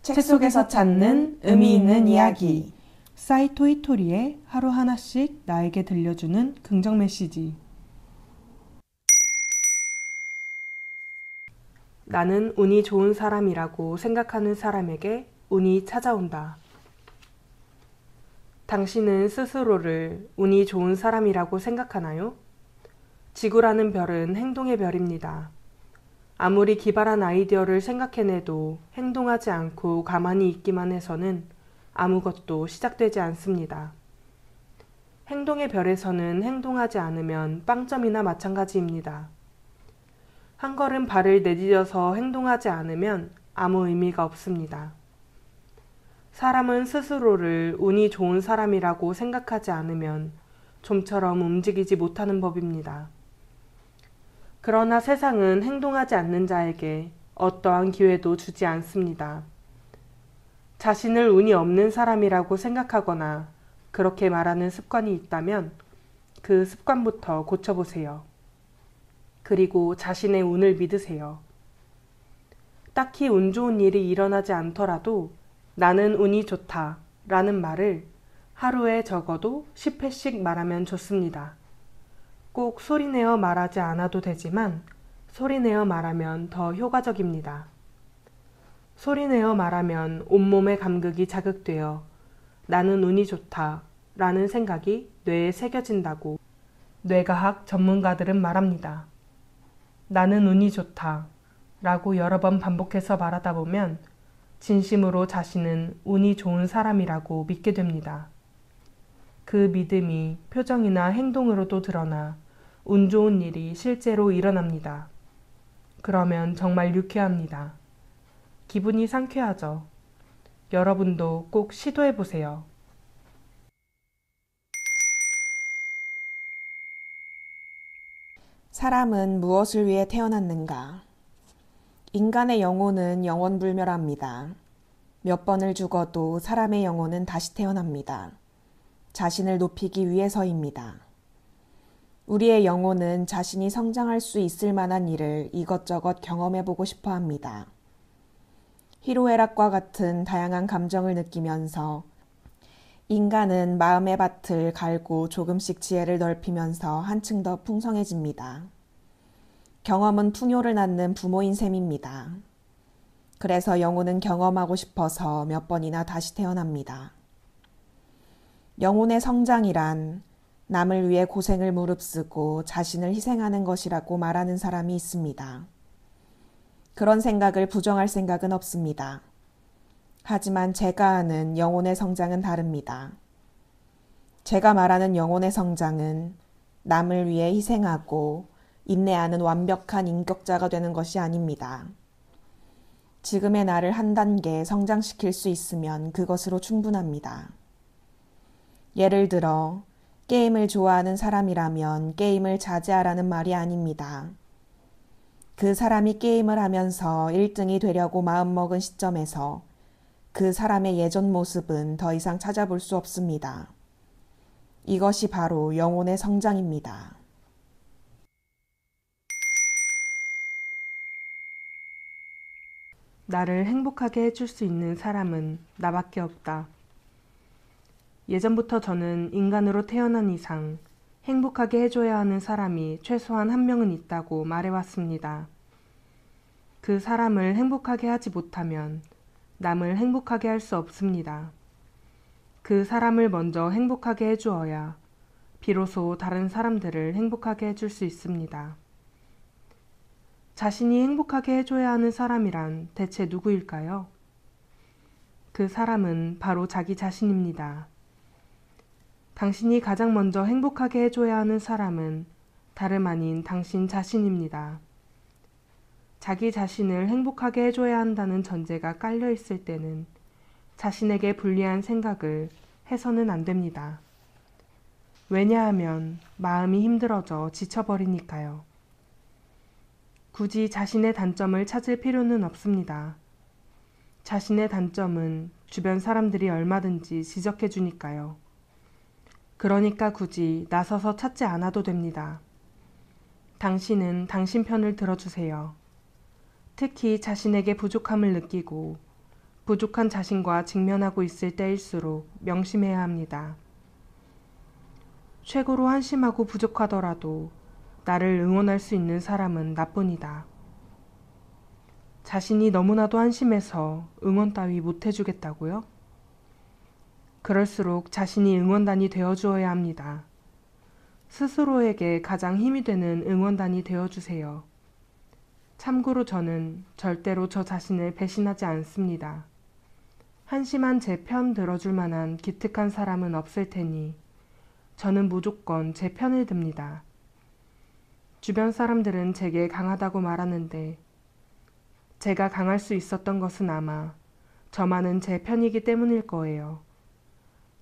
책 속에서 찾는 의미 있는 이야기. 사이토 히토리의 하루 하나씩 나에게 들려주는 긍정 메시지. 나는 운이 좋은 사람이라고 생각하는 사람에게 운이 찾아온다. 당신은 스스로를 운이 좋은 사람이라고 생각하나요? 지구라는 별은 행동의 별입니다. 아무리 기발한 아이디어를 생각해내도 행동하지 않고 가만히 있기만 해서는 아무것도 시작되지 않습니다. 행동의 별에서는 행동하지 않으면 빵점이나 마찬가지입니다. 한 걸음 발을 내디뎌서 행동하지 않으면 아무 의미가 없습니다. 사람은 스스로를 운이 좋은 사람이라고 생각하지 않으면 좀처럼 움직이지 못하는 법입니다. 그러나 세상은 행동하지 않는 자에게 어떠한 기회도 주지 않습니다. 자신을 운이 없는 사람이라고 생각하거나 그렇게 말하는 습관이 있다면 그 습관부터 고쳐보세요. 그리고 자신의 운을 믿으세요. 딱히 운 좋은 일이 일어나지 않더라도 나는 운이 좋다 라는 말을 하루에 적어도 10회씩 말하면 좋습니다. 꼭 소리내어 말하지 않아도 되지만 소리내어 말하면 더 효과적입니다. 소리내어 말하면 온몸의 감각이 자극되어 나는 운이 좋다 라는 생각이 뇌에 새겨진다고 뇌과학 전문가들은 말합니다. 나는 운이 좋다 라고 여러 번 반복해서 말하다 보면 진심으로 자신은 운이 좋은 사람이라고 믿게 됩니다. 그 믿음이 표정이나 행동으로도 드러나 운 좋은 일이 실제로 일어납니다. 그러면 정말 유쾌합니다. 기분이 상쾌하죠. 여러분도 꼭 시도해보세요. 사람은 무엇을 위해 태어났는가? 인간의 영혼은 영원불멸합니다. 몇 번을 죽어도 사람의 영혼은 다시 태어납니다. 자신을 높이기 위해서입니다. 우리의 영혼은 자신이 성장할 수 있을 만한 일을 이것저것 경험해보고 싶어 합니다. 희로애락과 같은 다양한 감정을 느끼면서 인간은 마음의 밭을 갈고 조금씩 지혜를 넓히면서 한층 더 풍성해집니다. 경험은 풍요를 낳는 부모인 셈입니다. 그래서 영혼은 경험하고 싶어서 몇 번이나 다시 태어납니다. 영혼의 성장이란 남을 위해 고생을 무릅쓰고 자신을 희생하는 것이라고 말하는 사람이 있습니다. 그런 생각을 부정할 생각은 없습니다. 하지만 제가 아는 영혼의 성장은 다릅니다. 제가 말하는 영혼의 성장은 남을 위해 희생하고 인내하는 완벽한 인격자가 되는 것이 아닙니다. 지금의 나를 한 단계 성장시킬 수 있으면 그것으로 충분합니다. 예를 들어 게임을 좋아하는 사람이라면 게임을 자제하라는 말이 아닙니다. 그 사람이 게임을 하면서 1등이 되려고 마음먹은 시점에서 그 사람의 예전 모습은 더 이상 찾아볼 수 없습니다. 이것이 바로 영혼의 성장입니다. 나를 행복하게 해줄 수 있는 사람은 나밖에 없다. 예전부터 저는 인간으로 태어난 이상 행복하게 해줘야 하는 사람이 최소한 한 명은 있다고 말해왔습니다. 그 사람을 행복하게 하지 못하면 남을 행복하게 할 수 없습니다. 그 사람을 먼저 행복하게 해주어야 비로소 다른 사람들을 행복하게 해줄 수 있습니다. 자신이 행복하게 해줘야 하는 사람이란 대체 누구일까요? 그 사람은 바로 자기 자신입니다. 당신이 가장 먼저 행복하게 해줘야 하는 사람은 다름 아닌 당신 자신입니다. 자기 자신을 행복하게 해줘야 한다는 전제가 깔려 있을 때는 자신에게 불리한 생각을 해서는 안 됩니다. 왜냐하면 마음이 힘들어져 지쳐버리니까요. 굳이 자신의 단점을 찾을 필요는 없습니다. 자신의 단점은 주변 사람들이 얼마든지 지적해 주니까요. 그러니까 굳이 나서서 찾지 않아도 됩니다. 당신은 당신 편을 들어주세요. 특히 자신에게 부족함을 느끼고 부족한 자신과 직면하고 있을 때일수록 명심해야 합니다. 최고로 한심하고 부족하더라도 나를 응원할 수 있는 사람은 나뿐이다. 자신이 너무나도 한심해서 응원 따위 못해주겠다고요? 그럴수록 자신이 응원단이 되어주어야 합니다. 스스로에게 가장 힘이 되는 응원단이 되어주세요. 참고로 저는 절대로 저 자신을 배신하지 않습니다. 한심한 제 편 들어줄 만한 기특한 사람은 없을 테니 저는 무조건 제 편을 듭니다. 주변 사람들은 제게 강하다고 말하는데 제가 강할 수 있었던 것은 아마 저만은 제 편이기 때문일 거예요.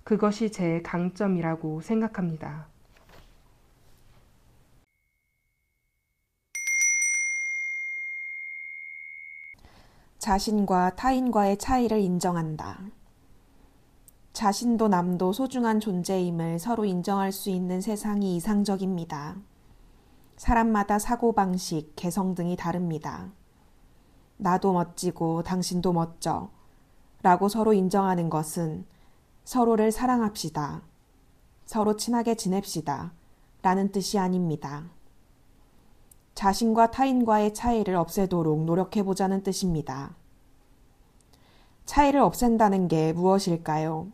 그것이 제 강점이라고 생각합니다. 자신과 타인과의 차이를 인정한다. 자신도 남도 소중한 존재임을 서로 인정할 수 있는 세상이 이상적입니다. 사람마다 사고방식, 개성 등이 다릅니다. 나도 멋지고 당신도 멋져 라고 서로 인정하는 것은 서로를 사랑합시다. 서로 친하게 지냅시다. 라는 뜻이 아닙니다. 자신과 타인과의 차이를 없애도록 노력해보자는 뜻입니다. 차이를 없앤다는 게 무엇일까요?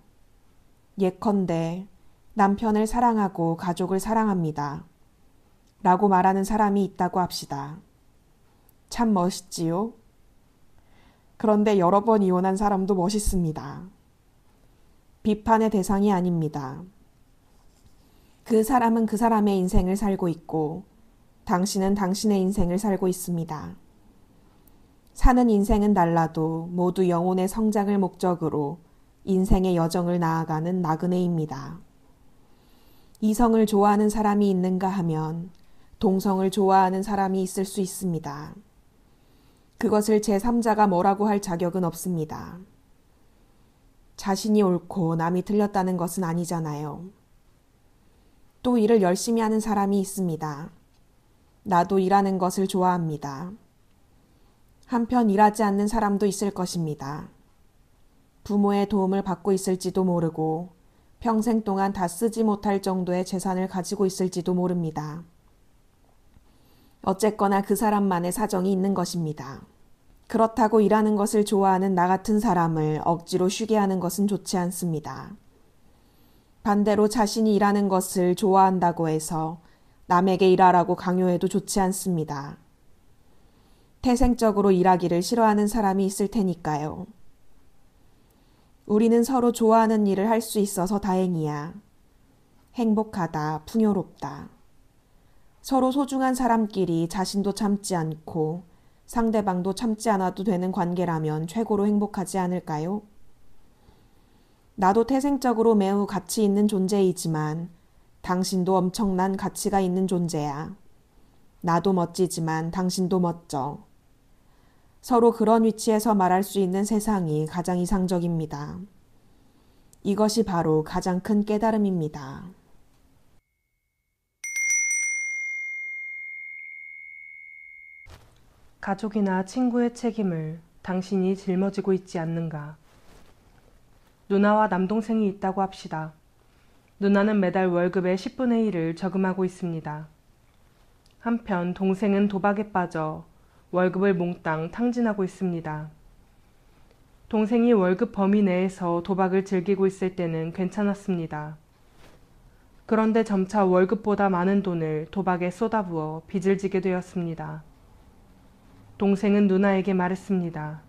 예컨대 남편을 사랑하고 가족을 사랑합니다. 라고 말하는 사람이 있다고 합시다. 참 멋있지요? 그런데 여러 번 이혼한 사람도 멋있습니다. 비판의 대상이 아닙니다. 그 사람은 그 사람의 인생을 살고 있고 당신은 당신의 인생을 살고 있습니다. 사는 인생은 달라도 모두 영혼의 성장을 목적으로 인생의 여정을 나아가는 나그네입니다. 이성을 좋아하는 사람이 있는가 하면 동성을 좋아하는 사람이 있을 수 있습니다. 그것을 제3자가 뭐라고 할 자격은 없습니다. 자신이 옳고 남이 틀렸다는 것은 아니잖아요. 또 일을 열심히 하는 사람이 있습니다. 나도 일하는 것을 좋아합니다. 한편 일하지 않는 사람도 있을 것입니다. 부모의 도움을 받고 있을지도 모르고 평생 동안 다 쓰지 못할 정도의 재산을 가지고 있을지도 모릅니다. 어쨌거나 그 사람만의 사정이 있는 것입니다. 그렇다고 일하는 것을 좋아하는 나 같은 사람을 억지로 쉬게 하는 것은 좋지 않습니다. 반대로 자신이 일하는 것을 좋아한다고 해서 남에게 일하라고 강요해도 좋지 않습니다. 태생적으로 일하기를 싫어하는 사람이 있을 테니까요. 우리는 서로 좋아하는 일을 할 수 있어서 다행이야. 행복하다, 풍요롭다. 서로 소중한 사람끼리 자신도 참지 않고 상대방도 참지 않아도 되는 관계라면 최고로 행복하지 않을까요? 나도 태생적으로 매우 가치 있는 존재이지만 당신도 엄청난 가치가 있는 존재야. 나도 멋지지만 당신도 멋져. 서로 그런 위치에서 말할 수 있는 세상이 가장 이상적입니다. 이것이 바로 가장 큰 깨달음입니다. 가족이나 친구의 책임을 당신이 짊어지고 있지 않는가? 누나와 남동생이 있다고 합시다. 누나는 매달 월급의 10분의 1을 저금하고 있습니다. 한편 동생은 도박에 빠져 월급을 몽땅 탕진하고 있습니다. 동생이 월급 범위 내에서 도박을 즐기고 있을 때는 괜찮았습니다. 그런데 점차 월급보다 많은 돈을 도박에 쏟아부어 빚을 지게 되었습니다. 동생은 누나에게 말했습니다.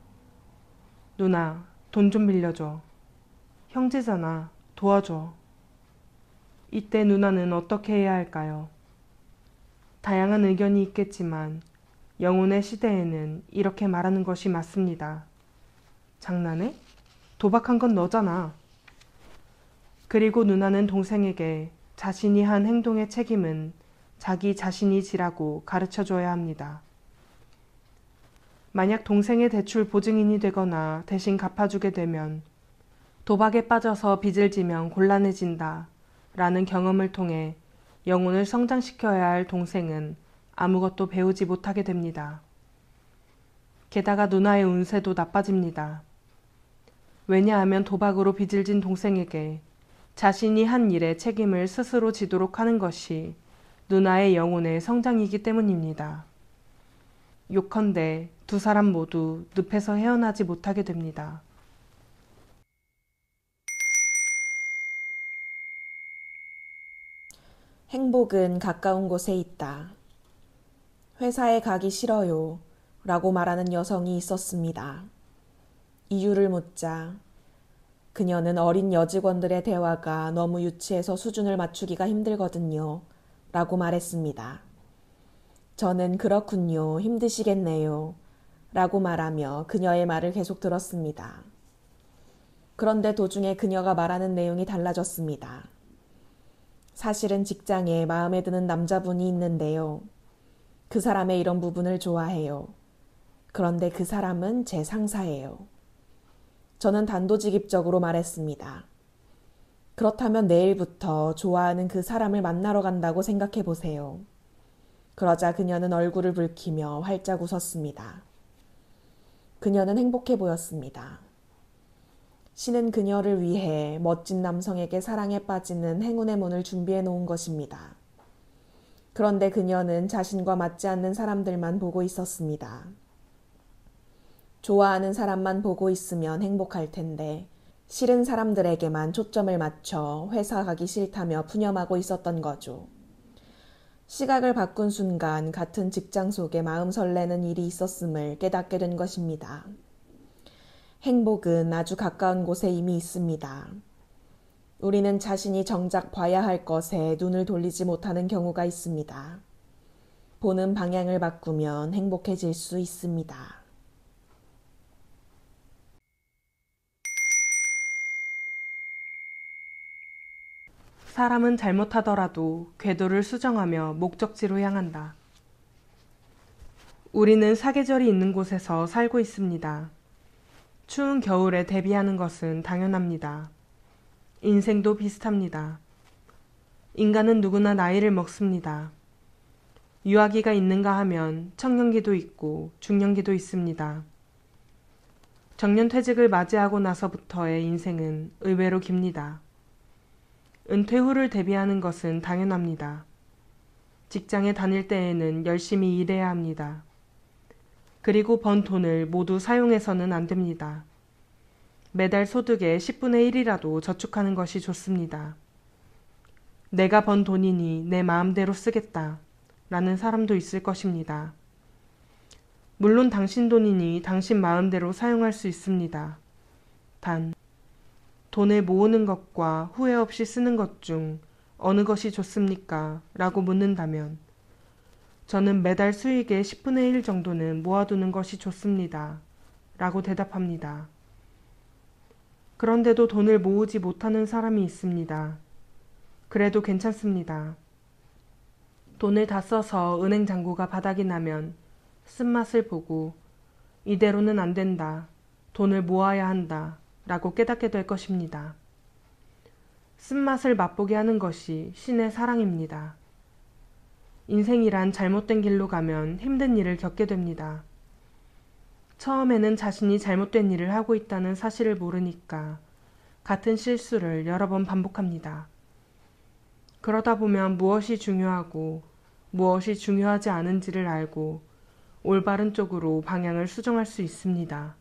누나, 돈 좀 빌려줘. 형제잖아, 도와줘. 이때 누나는 어떻게 해야 할까요? 다양한 의견이 있겠지만 영혼의 시대에는 이렇게 말하는 것이 맞습니다. 장난해? 도박한 건 너잖아. 그리고 누나는 동생에게 자신이 한 행동의 책임은 자기 자신이 지라고 가르쳐줘야 합니다. 만약 동생의 대출 보증인이 되거나 대신 갚아주게 되면 도박에 빠져서 빚을 지면 곤란해진다 라는 경험을 통해 영혼을 성장시켜야 할 동생은 아무것도 배우지 못하게 됩니다. 게다가 누나의 운세도 나빠집니다. 왜냐하면 도박으로 빚을 진 동생에게 자신이 한 일의 책임을 스스로 지도록 하는 것이 누나의 영혼의 성장이기 때문입니다. 요컨대 두 사람 모두 늪에서 헤어나지 못하게 됩니다. 행복은 가까운 곳에 있다. 회사에 가기 싫어요. 라고 말하는 여성이 있었습니다. 이유를 묻자 그녀는 어린 여직원들의 대화가 너무 유치해서 수준을 맞추기가 힘들거든요. 라고 말했습니다. 저는 그렇군요. 힘드시겠네요. 라고 말하며 그녀의 말을 계속 들었습니다. 그런데 도중에 그녀가 말하는 내용이 달라졌습니다. 사실은 직장에 마음에 드는 남자분이 있는데요. 그 사람의 이런 부분을 좋아해요. 그런데 그 사람은 제 상사예요. 저는 단도직입적으로 말했습니다. 그렇다면 내일부터 좋아하는 그 사람을 만나러 간다고 생각해 보세요. 그러자 그녀는 얼굴을 붉히며 활짝 웃었습니다. 그녀는 행복해 보였습니다. 신은 그녀를 위해 멋진 남성에게 사랑에 빠지는 행운의 문을 준비해 놓은 것입니다. 그런데 그녀는 자신과 맞지 않는 사람들만 보고 있었습니다. 좋아하는 사람만 보고 있으면 행복할 텐데 싫은 사람들에게만 초점을 맞춰 회사 가기 싫다며 푸념하고 있었던 거죠. 시각을 바꾼 순간 같은 직장 속에 마음 설레는 일이 있었음을 깨닫게 된 것입니다. 행복은 아주 가까운 곳에 이미 있습니다. 우리는 자신이 정작 봐야 할 것에 눈을 돌리지 못하는 경우가 있습니다. 보는 방향을 바꾸면 행복해질 수 있습니다. 사람은 잘못하더라도 궤도를 수정하며 목적지로 향한다. 우리는 사계절이 있는 곳에서 살고 있습니다. 추운 겨울에 대비하는 것은 당연합니다. 인생도 비슷합니다. 인간은 누구나 나이를 먹습니다. 유아기가 있는가 하면 청년기도 있고 중년기도 있습니다. 정년퇴직을 맞이하고 나서부터의 인생은 의외로 깁니다. 은퇴 후를 대비하는 것은 당연합니다. 직장에 다닐 때에는 열심히 일해야 합니다. 그리고 번 돈을 모두 사용해서는 안 됩니다. 매달 소득의 10분의 1이라도 저축하는 것이 좋습니다. 내가 번 돈이니 내 마음대로 쓰겠다 라는 사람도 있을 것입니다. 물론 당신 돈이니 당신 마음대로 사용할 수 있습니다. 단, 돈을 모으는 것과 후회 없이 쓰는 것 중 어느 것이 좋습니까? 라고 묻는다면 저는 매달 수익의 10분의 1 정도는 모아두는 것이 좋습니다. 라고 대답합니다. 그런데도 돈을 모으지 못하는 사람이 있습니다. 그래도 괜찮습니다. 돈을 다 써서 은행 잔고가 바닥이 나면 쓴맛을 보고 이대로는 안 된다. 돈을 모아야 한다. 라고 깨닫게 될 것입니다. 쓴맛을 맛보게 하는 것이 신의 사랑입니다. 인생이란 잘못된 길로 가면 힘든 일을 겪게 됩니다. 처음에는 자신이 잘못된 일을 하고 있다는 사실을 모르니까 같은 실수를 여러 번 반복합니다. 그러다 보면 무엇이 중요하고 무엇이 중요하지 않은지를 알고 올바른 쪽으로 방향을 수정할 수 있습니다.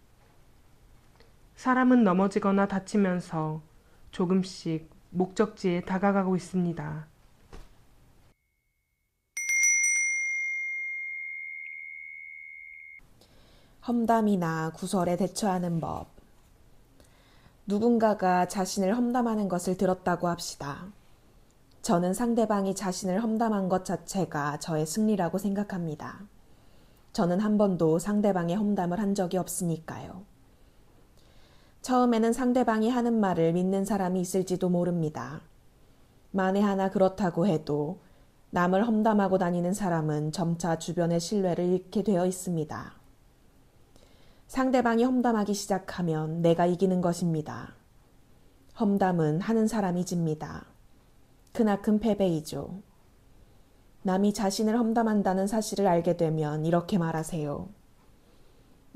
사람은 넘어지거나 다치면서 조금씩 목적지에 다가가고 있습니다. 험담이나 구설에 대처하는 법. 누군가가 자신을 험담하는 것을 들었다고 합시다. 저는 상대방이 자신을 험담한 것 자체가 저의 승리라고 생각합니다. 저는 한 번도 상대방의 험담을 한 적이 없으니까요. 처음에는 상대방이 하는 말을 믿는 사람이 있을지도 모릅니다. 만에 하나 그렇다고 해도 남을 험담하고 다니는 사람은 점차 주변의 신뢰를 잃게 되어 있습니다. 상대방이 험담하기 시작하면 내가 이기는 것입니다. 험담은 하는 사람이 집니다. 크나큰 패배이죠. 남이 자신을 험담한다는 사실을 알게 되면 이렇게 말하세요.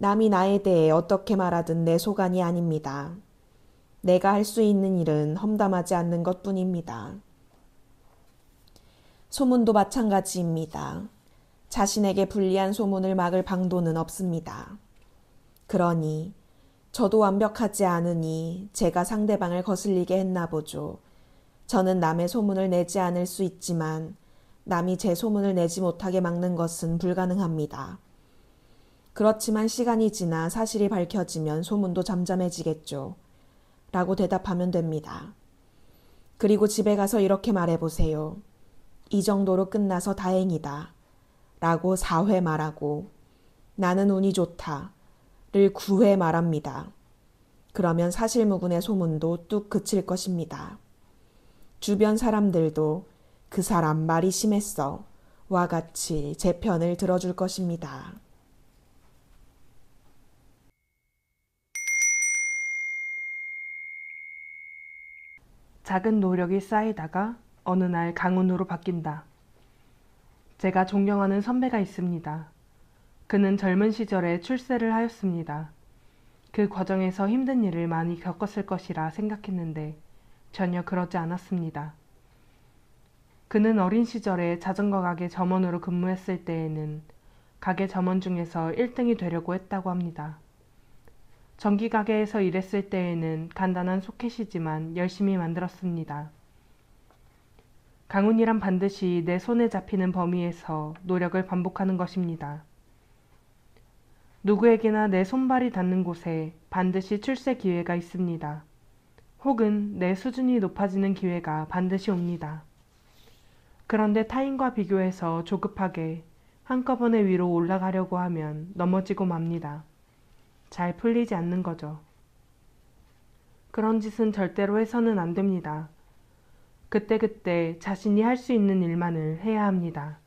남이 나에 대해 어떻게 말하든 내 소관이 아닙니다. 내가 할 수 있는 일은 험담하지 않는 것뿐입니다. 소문도 마찬가지입니다. 자신에게 불리한 소문을 막을 방도는 없습니다. 그러니 저도 완벽하지 않으니 제가 상대방을 거슬리게 했나 보죠. 저는 남의 소문을 내지 않을 수 있지만 남이 제 소문을 내지 못하게 막는 것은 불가능합니다. 그렇지만 시간이 지나 사실이 밝혀지면 소문도 잠잠해지겠죠. 라고 대답하면 됩니다. 그리고 집에 가서 이렇게 말해보세요. 이 정도로 끝나서 다행이다. 라고 4회 말하고 나는 운이 좋다. 를 9회 말합니다. 그러면 사실무근의 소문도 뚝 그칠 것입니다. 주변 사람들도 그 사람 말이 심했어. 와 같이 제 편을 들어줄 것입니다. 작은 노력이 쌓이다가 어느 날 강운으로 바뀐다. 제가 존경하는 선배가 있습니다. 그는 젊은 시절에 출세를 하였습니다. 그 과정에서 힘든 일을 많이 겪었을 것이라 생각했는데 전혀 그러지 않았습니다. 그는 어린 시절에 자전거 가게 점원으로 근무했을 때에는 가게 점원 중에서 1등이 되려고 했다고 합니다. 전기 가게에서 일했을 때에는 간단한 소켓이지만 열심히 만들었습니다. 강운이란 반드시 내 손에 잡히는 범위에서 노력을 반복하는 것입니다. 누구에게나 내 손발이 닿는 곳에 반드시 출세 기회가 있습니다. 혹은 내 수준이 높아지는 기회가 반드시 옵니다. 그런데 타인과 비교해서 조급하게 한꺼번에 위로 올라가려고 하면 넘어지고 맙니다. 잘 풀리지 않는 거죠. 그런 짓은 절대로 해서는 안 됩니다. 그때그때 자신이 할 수 있는 일만을 해야 합니다.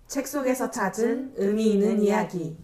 책 속에서 찾은 의미 있는 이야기.